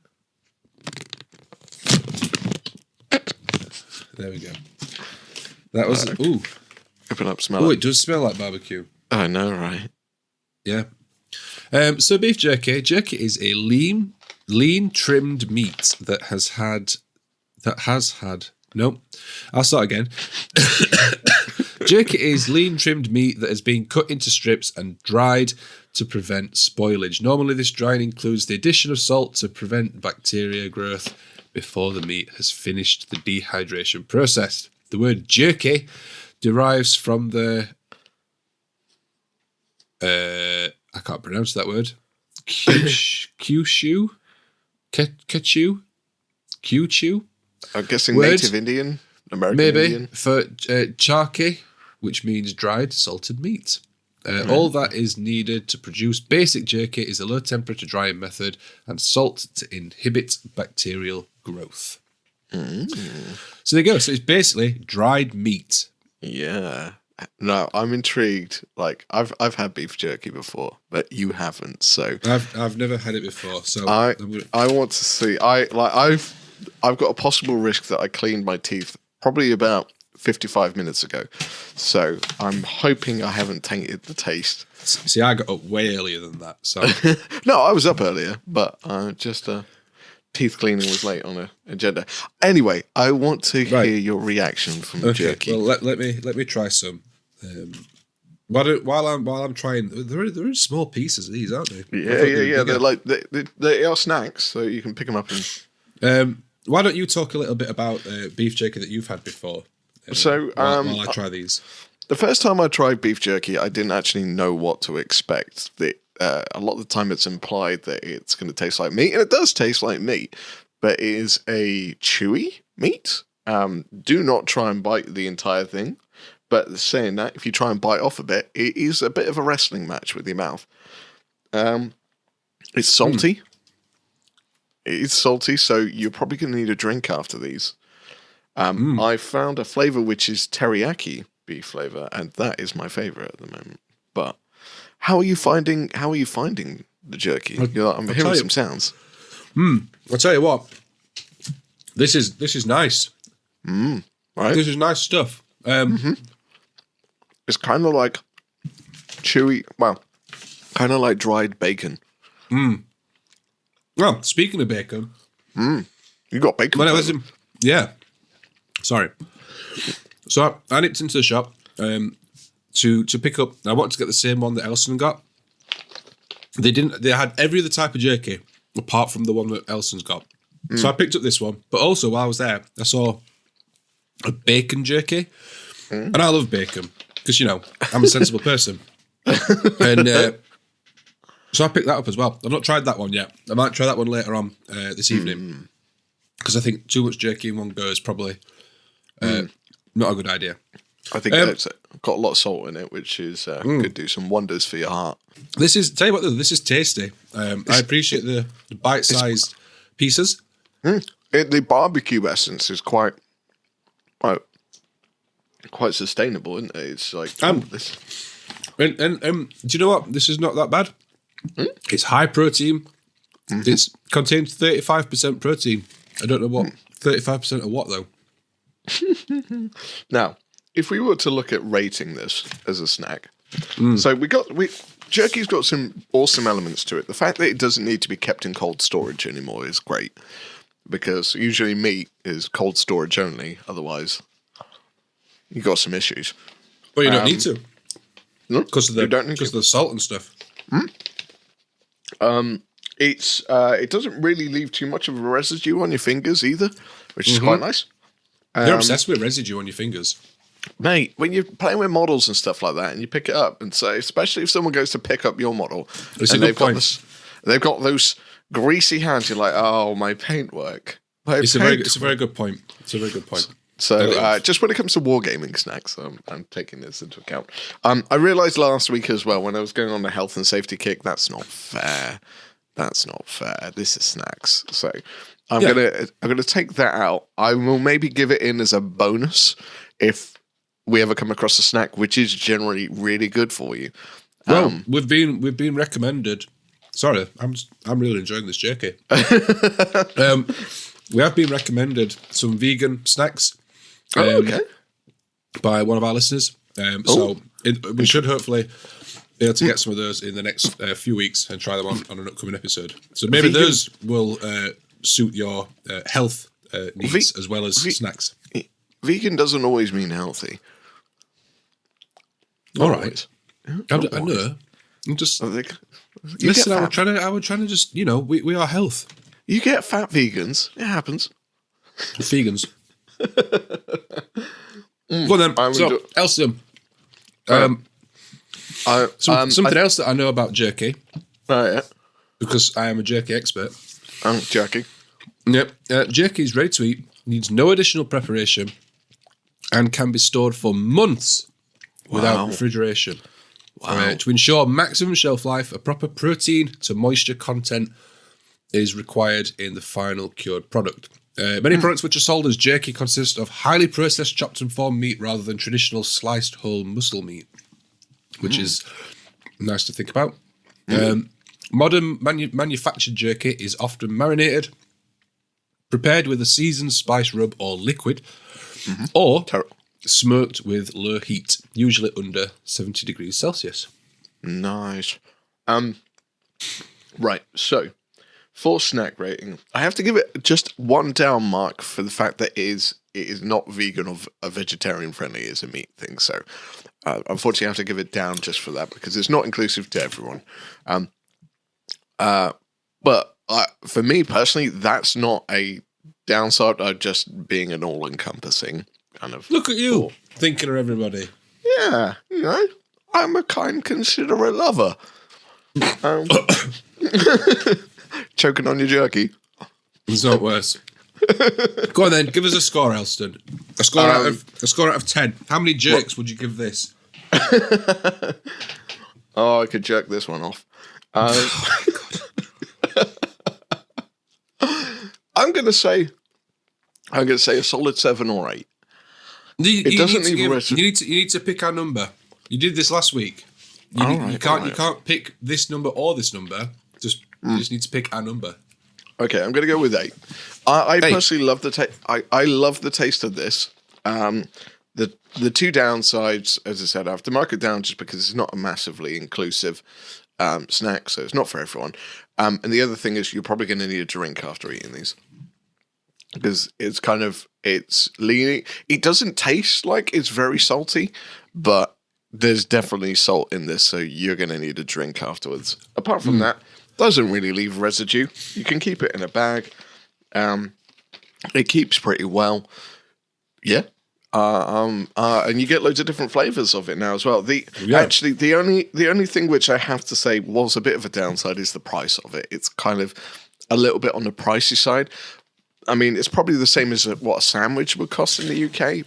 There we go. That was open up, smell it. Oh, it does smell like barbecue. I know, right? Yeah. So beef jerky. Jerky is a lean trimmed meat that has had. No, I'll start again. Jerky is lean trimmed meat that has been cut into strips and dried to prevent spoilage. Normally, this drying includes the addition of salt to prevent bacteria growth before the meat has finished the dehydration process. The word jerky derives from the I can't pronounce that word. Kyushu? I'm guessing native Indian, American Indian. For charki, which means dried salted meat. All that is needed to produce basic jerky is a low temperature drying method and salt to inhibit bacterial growth. So there you go. So it's basically dried meat. Yeah. No, I'm intrigued. Like I've had beef jerky before, but you haven't. So I've never had it before. So I want to see. I've got a possible risk that I cleaned my teeth probably about 55 minutes ago. So I'm hoping I haven't tainted the taste. See, I got up way earlier than that. So no, I was up earlier, but just teeth cleaning was late on the agenda. Anyway, I want to hear your reaction from jerky. Well, let me try some. While I'm trying, they're in small pieces of these, aren't they? Yeah. They're like they are snacks, so you can pick them up and. Why don't you talk a little bit about beef jerky that you've had before? While I try these. The first time I tried beef jerky, I didn't actually know what to expect. A lot of the time it's implied that it's going to taste like meat, and it does taste like meat, but it is a chewy meat. Do not try and bite the entire thing, but saying that, if you try and bite off a bit, it is a bit of a wrestling match with your mouth. It's salty. It's salty, so you're probably going to need a drink after these. I found a flavor which is teriyaki beef flavor, and that is my favorite at the moment. But how are you finding the jerky? I'm hearing some sounds. I'll tell you what. This is nice. Right. This is nice stuff. It's kind of like chewy. Well, kind of like dried bacon. Well, speaking of bacon, You got bacon. when I was sorry. So I nipped into the shop to pick up. I wanted to get the same one that Elston got. They didn't. They had every other type of jerky apart from the one that Elston's got. So I picked up this one. But also while I was there, I saw a bacon jerky, and I love bacon because I'm a sensible person, and. So I picked that up as well. I've not tried that one yet. I might try that one later on this evening because I think too much jerky in one go is probably not a good idea. I think it's got a lot of salt in it, which is could do some wonders for your heart. This is tasty. I appreciate the bite-sized pieces. The barbecue essence is quite sustainable, isn't it? It's like this. And do you know what? This is not that bad. It's high protein. It contains 35% protein. I don't know what 35% of what though. Now, if we were to look at rating this as a snack, so jerky's got some awesome elements to it. The fact that it doesn't need to be kept in cold storage anymore is great, because usually meat is cold storage only. Otherwise, you got some issues. Well, you don't need to. No, because of the salt and stuff. It doesn't really leave too much of a residue on your fingers either, which is quite nice. They're obsessed with residue on your fingers. Mate, when you're playing with models and stuff like that, and you pick it up, and so especially if someone goes to pick up your model, and they've got those greasy hands, you're like, oh, my paintwork. It's a very good point. It's a very good point. So just when it comes to wargaming snacks, I'm taking this into account. I realised last week as well, when I was going on the health and safety kick, that's not fair. That's not fair. This is snacks. So I'm gonna take that out. I will maybe give it in as a bonus if we ever come across a snack which is generally really good for you. Well, we've been recommended. Sorry, I'm really enjoying this jerky. We have been recommended some vegan snacks. By one of our listeners. So we should hopefully be able to get some of those in the next few weeks and try them on an upcoming episode. So maybe those will suit your health needs as well as snacks. Vegan doesn't always mean healthy. All right. I know. I'm just listen. I was trying to just we are health. You get fat vegans. It happens. Vegans. Well then, so Elston, something else that I know about jerky. Oh yeah, because I am a jerky expert. Jerky. Yep, jerky is ready to eat, needs no additional preparation, and can be stored for months without refrigeration. Wow. To ensure maximum shelf life, a proper protein to moisture content is required in the final cured product. Many products which are sold as jerky consist of highly processed, chopped and formed meat rather than traditional sliced whole muscle meat, which is nice to think about. Modern manufactured jerky is often marinated, prepared with a seasoned spice rub or liquid, or smoked with low heat, usually under 70 degrees Celsius. Nice. Right, so For snack rating, I have to give it just one down mark for the fact that it is not vegan or vegetarian friendly as a meat thing. So, unfortunately, I have to give it down just for that because it's not inclusive to everyone. But for me personally, that's not a downside of just being an all-encompassing kind of. Look at you thinking of everybody. Yeah, I'm a kind, considerate lover. Choking on your jerky. It's not worse. Go on then, give us a score, Elston. A score out of 10. How many jerks would you give this? I could jerk this one off. I'm gonna say a solid 7 or 8. You need to pick our number. You did this last week. You can't pick this number or this number. You just need to pick our number. Okay, I'm gonna go with 8. I personally love the taste. I love the taste of this. The two downsides, as I said, I have to mark it down just because it's not a massively inclusive snack, so it's not for everyone. And the other thing is you're probably going to need a drink after eating these because it's leaning. It doesn't taste like it's very salty, but there's definitely salt in this, so you're going to need a drink afterwards. Apart from that, doesn't really leave residue. You can keep it in a bag. It keeps pretty well. Yeah. And you get loads of different flavors of it now as well. Actually, the only thing which I have to say was a bit of a downside is the price of it. It's kind of a little bit on the pricey side. I mean, it's probably the same as what a sandwich would cost in the UK,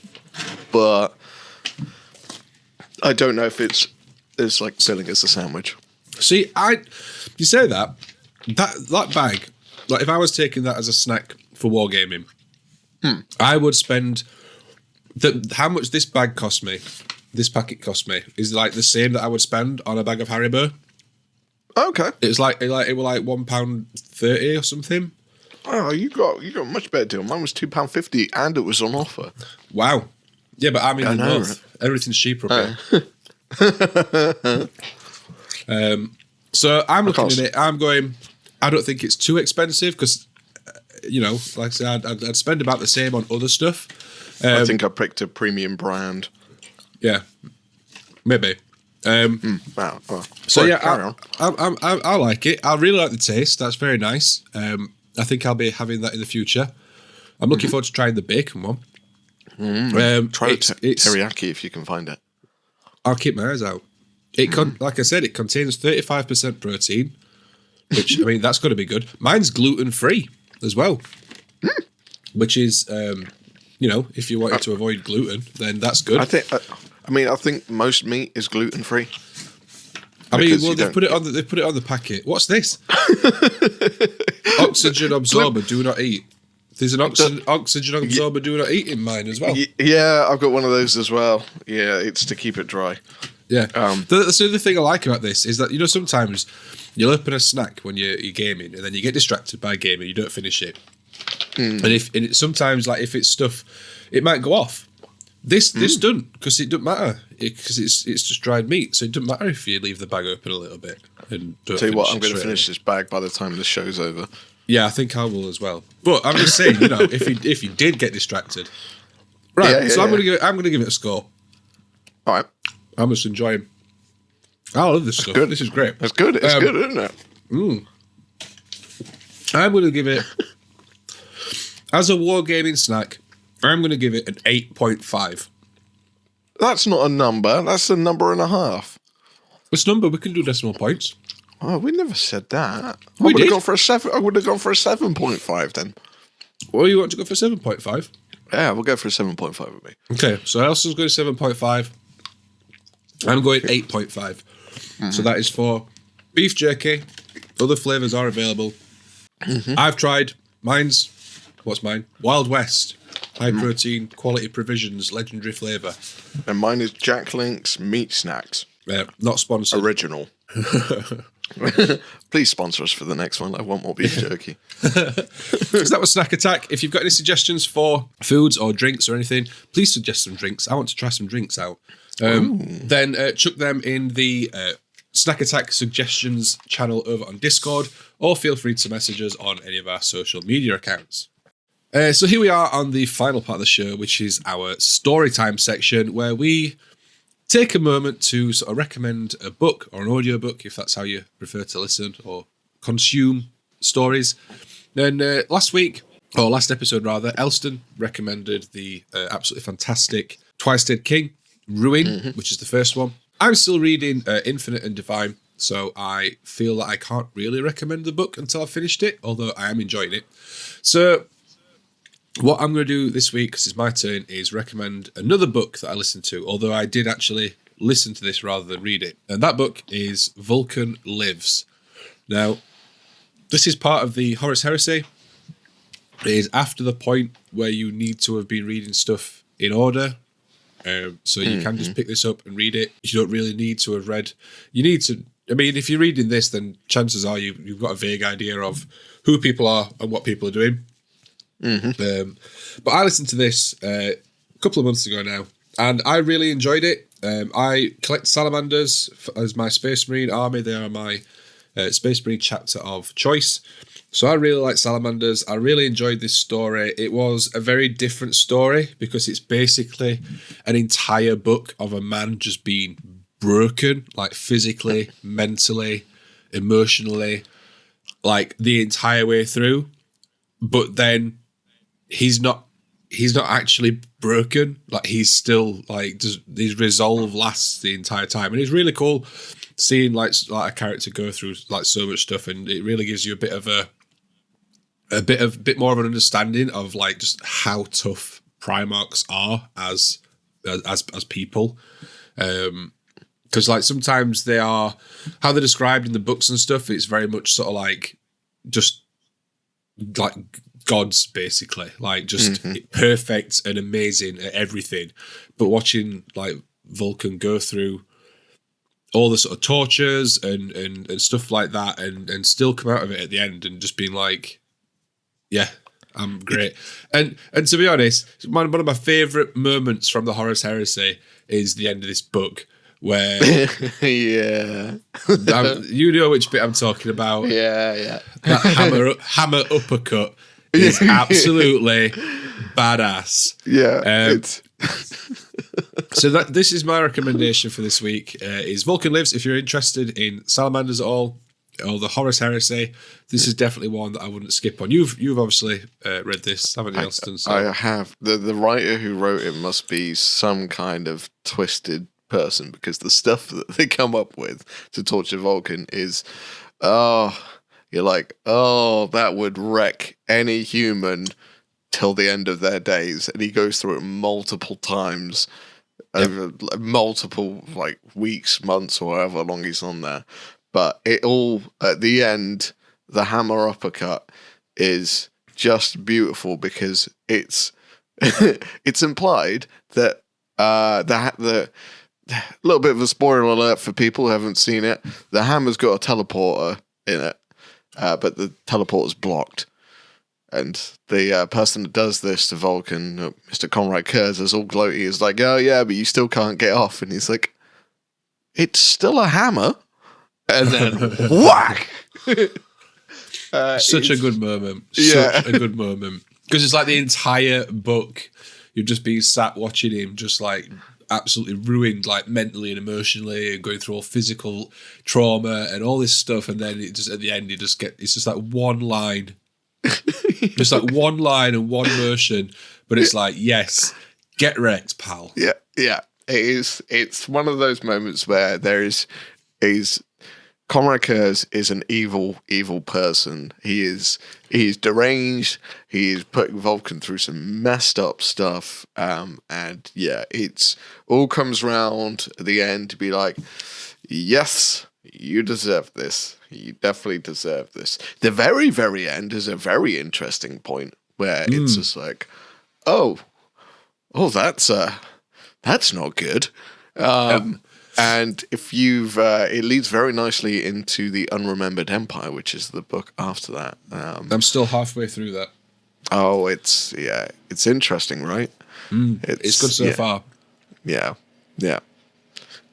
but I don't know if it's like selling as a sandwich. See, you say that bag, like if I was taking that as a snack for wargaming, I would spend how much this bag cost me, this packet cost me, is like the same that I would spend on a bag of Haribo. Okay. It was like £1.30 or something. Oh, you got a much better deal. Mine was £2.50 and it was on offer. Wow. Yeah, but I'm in the north. Right? Everything's cheaper up here. So I'm looking at it. I'm going. I don't think it's too expensive because, like I said, I'd spend about the same on other stuff. I think I picked a premium brand. Yeah, maybe. Wow. So yeah, I like it. I really like the taste. That's very nice. I think I'll be having that in the future. I'm looking forward to trying the bacon one. Try teriyaki if you can find it. I'll keep my eyes out. Like I said, it contains 35% protein, which I mean that's got to be good. Mine's gluten free as well, which is if you wanted to avoid gluten, then that's good. I think most meat is gluten free. They've put it on the packet. What's this? Oxygen absorber, do not eat. There's an oxygen absorber, do not eat in mine as well. Yeah, I've got one of those as well. Yeah, it's to keep it dry. Yeah. The other thing I like about this is that, sometimes you'll open a snack when you're gaming and then you get distracted by gaming, you don't finish it. And sometimes, like, if it's stuff, it might go off. This doesn't, because it doesn't matter, because it's just dried meat, so it doesn't matter if you leave the bag open a little bit. And tell you what, I'm going to finish this bag by the time the show's over. Yeah, I think I will as well. But I'm just saying, if you did get distracted, right? I'm going to give it a score. All right, I'm just enjoying. I love this stuff. Good. This is great. It's good. It's good, isn't it? I'm going to give it, as a wargaming snack, I'm going to give it an 8.5. That's not a number. That's a number and a half. This number, we can do decimal points. Oh, we never said that. I would have gone for a 7. I would have gone for a 7.5 then. Well, you want to go for 7.5? Yeah, we'll go for a 7.5 with me. Okay, so Elston's going 7.5. I'm going 8.5. So that is for beef jerky. Other flavours are available. I've tried. What's mine? Wild West. High protein, quality provisions, legendary flavour. And mine is Jack Link's Meat Snacks. Not sponsored. Original. Please sponsor us for the next one. I want more beef jerky. So that was Snack Attack. If you've got any suggestions for foods or drinks or anything, please suggest some drinks. I want to try some drinks out. Then chuck them in the Snack Attack suggestions channel over on Discord, or feel free to message us on any of our social media accounts. So here we are on the final part of the show, which is our storytime section, where we take a moment to sort of recommend a book or an audiobook, if that's how you prefer to listen or consume stories. Then last episode, Elston recommended the absolutely fantastic Twice Dead King, Ruin, which is the first one. I'm still reading Infinite and Divine, so I feel that I can't really recommend the book until I've finished it, although I am enjoying it. So what I'm going to do this week, because it's my turn, is recommend another book that I listened to, although I did actually listen to this rather than read it. And that book is Vulcan Lives. Now, this is part of the Horus Heresy. It is after the point where you need to have been reading stuff in order. So you can just pick this up and read it. You don't really need to have read. You need to, I mean, if you're reading this, then chances are you've got a vague idea of who people are and what people are doing. But I listened to this a couple of months ago now, and I really enjoyed it. I collect salamanders as my Space Marine army. They are my Space Marine chapter of choice. So I really like salamanders. I really enjoyed this story. It was a very different story because it's basically an entire book of a man just being broken, like physically, mentally, emotionally, like the entire way through. But then he's not actually broken. Like he's still like his resolve lasts the entire time, and it's really cool seeing like a character go through like so much stuff, and it really gives you a bit more of an understanding of like just how tough Primarchs are as people. Because like sometimes they are, how they're described in the books and stuff, it's very much sort of like just like gods basically, like just perfect and amazing at everything. But watching like Vulcan go through all the sort of tortures and stuff like that and still come out of it at the end and just being like, yeah, I'm great. And to be honest, one of my favourite moments from the Horus Heresy is the end of this book where yeah, you know which bit I'm talking about. Yeah. That hammer uppercut is absolutely badass. Yeah. So this is my recommendation for this week. Is Vulcan Lives. If you're interested in salamanders at all, or the Horus Heresy, this is definitely one that I wouldn't skip on. You've obviously read this, haven't you, Elston? So. I have. The writer who wrote it must be some kind of twisted person, because the stuff that they come up with to torture Vulcan is, you're like, that would wreck any human till the end of their days. And he goes through it multiple times over multiple like weeks, months, or however long he's on there. But it all, at the end, the hammer uppercut is just beautiful, because it's it's implied that the little bit of a spoiler alert for people who haven't seen it, the hammer's got a teleporter in it, but the teleporter's blocked. And the person that does this to Vulcan, Mr. Conrad Kurz, is all gloaty, is like, oh yeah, but you still can't get off. And he's like, it's still a hammer. And then whack! Such a good moment. Such a good moment. Because it's like the entire book, you've just been sat watching him just like absolutely ruined, like mentally and emotionally, and going through all physical trauma and all this stuff. And then it just at the end, it's just like one line. Just like one line and one motion. But it's like, yes, get wrecked, pal. Yeah. It is. It's one of those moments where there is Conrad Kurz is an evil person. He's deranged. He is putting Vulcan through some messed up stuff. And yeah, it's all comes round at the end to be like, yes, you deserve this. You definitely deserve this. The very, very end is a very interesting point where it's just like, oh, that's not good. And if you've, it leads very nicely into the Unremembered Empire, which is the book after that. I'm still halfway through that. Oh, it's interesting, right? It's good so far. Yeah.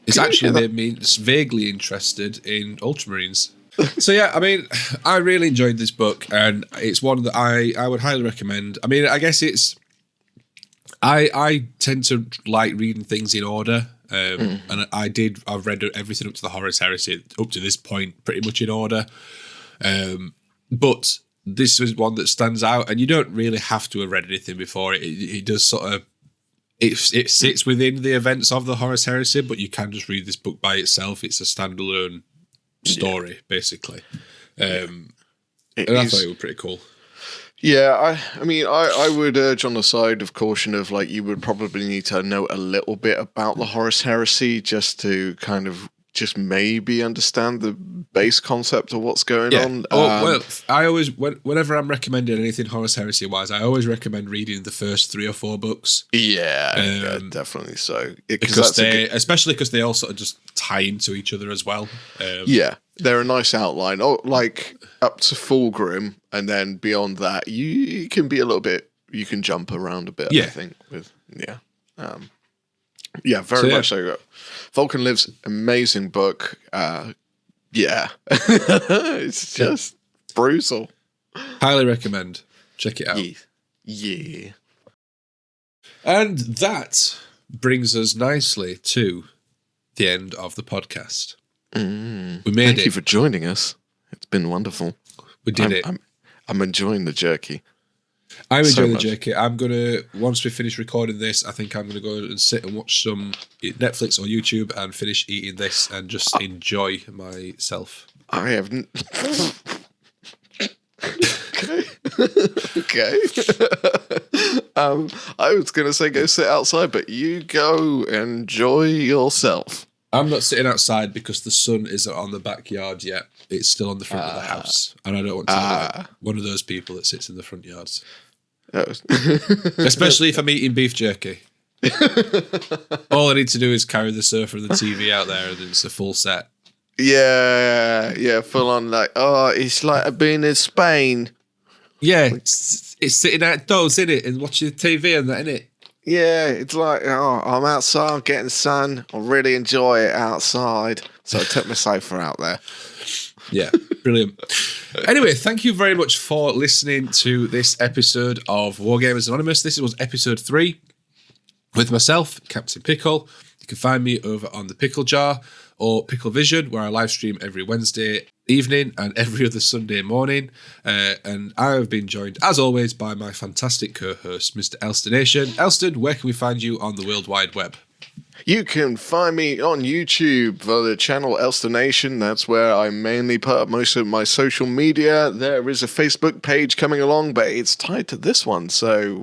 It's actually made me vaguely interested in Ultramarines. So yeah, I mean, I really enjoyed this book, and it's one that I would highly recommend. I mean, I guess it's I tend to like reading things in order, and I've read everything up to the Horus Heresy up to this point pretty much in order, but this is one that stands out, and you don't really have to have read anything before it. It does sort of it sits within the events of the Horus Heresy, but you can just read this book by itself. It's a standalone story, basically. And I thought it was pretty cool. Yeah, I mean, I would urge on the side of caution of like you would probably need to know a little bit about the Horus Heresy just to kind of just maybe understand the base concept of what's going on. Well, I always, whenever I'm recommending anything Horus Heresy wise, I always recommend reading the first 3 or 4 books. Yeah, definitely so. Especially because they all sort of just tie into each other as well. Yeah, they're a nice outline. Oh, like up to Fulgrim, and then beyond that, you can be a little bit. You can jump around a bit. I think very much so. Vulcan Lives, amazing book. It's just brutal. Highly recommend. Check it out. Yeah. And that brings us nicely to the end of the podcast. We made it. Thank you for joining us. It's been wonderful. We did it. I'm enjoying the jerky. I'm enjoying the jerky. I'm going to, once we finish recording this, I think I'm going to go and sit and watch some Netflix or YouTube and finish eating this and just enjoy myself. I haven't. Okay. I was going to say go sit outside, but you go enjoy yourself. I'm not sitting outside because the sun isn't on the backyard yet. It's still on the front of the house. And I don't want to be like one of those people that sits in the front yards. Especially if I'm eating beef jerky. All I need to do is carry the sofa and the TV out there and it's a full set. Yeah, full on like, it's like being in Spain. Yeah, it's sitting outdoors, isn't it? And watching the TV and that, isn't it? Yeah, it's like, I'm outside getting sun. I really enjoy it outside. So I took my sofa out there. Yeah, brilliant. Anyway, thank you very much for listening to this episode of Wargamers Anonymous. This was episode 3 with myself, Captain Pickle. You can find me over on the Pickle Jar or Pickle Vision, where I live stream every Wednesday evening and every other Sunday morning. And I have been joined, as always, by my fantastic co-host, Mr. Elston. Elston, where can we find you on the World Wide Web? You can find me on YouTube for the channel Elston. That's where I mainly put up most of my social media. There is a Facebook page coming along, but it's tied to this one, so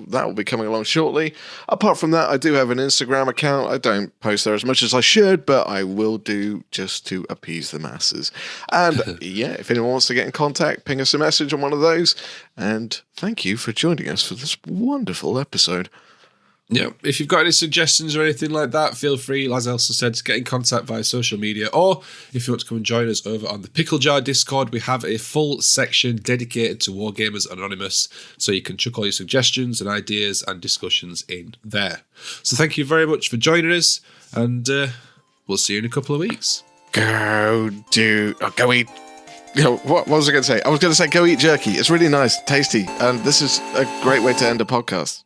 that will be coming along shortly. Apart from that, I do have an Instagram account. I don't post there as much as I should, but I will do just to appease the masses. And if anyone wants to get in contact, ping us a message on one of those. And thank you for joining us for this wonderful episode. Yeah, if you've got any suggestions or anything like that, feel free, as Elsa said, to get in contact via social media. Or if you want to come and join us over on the Pickle Jar Discord, we have a full section dedicated to Wargamers Anonymous, so you can chuck all your suggestions and ideas and discussions in there. So thank you very much for joining us, and we'll see you in a couple of weeks. Go eat. What was I going to say? I was going to say go eat jerky. It's really nice, tasty, and this is a great way to end a podcast.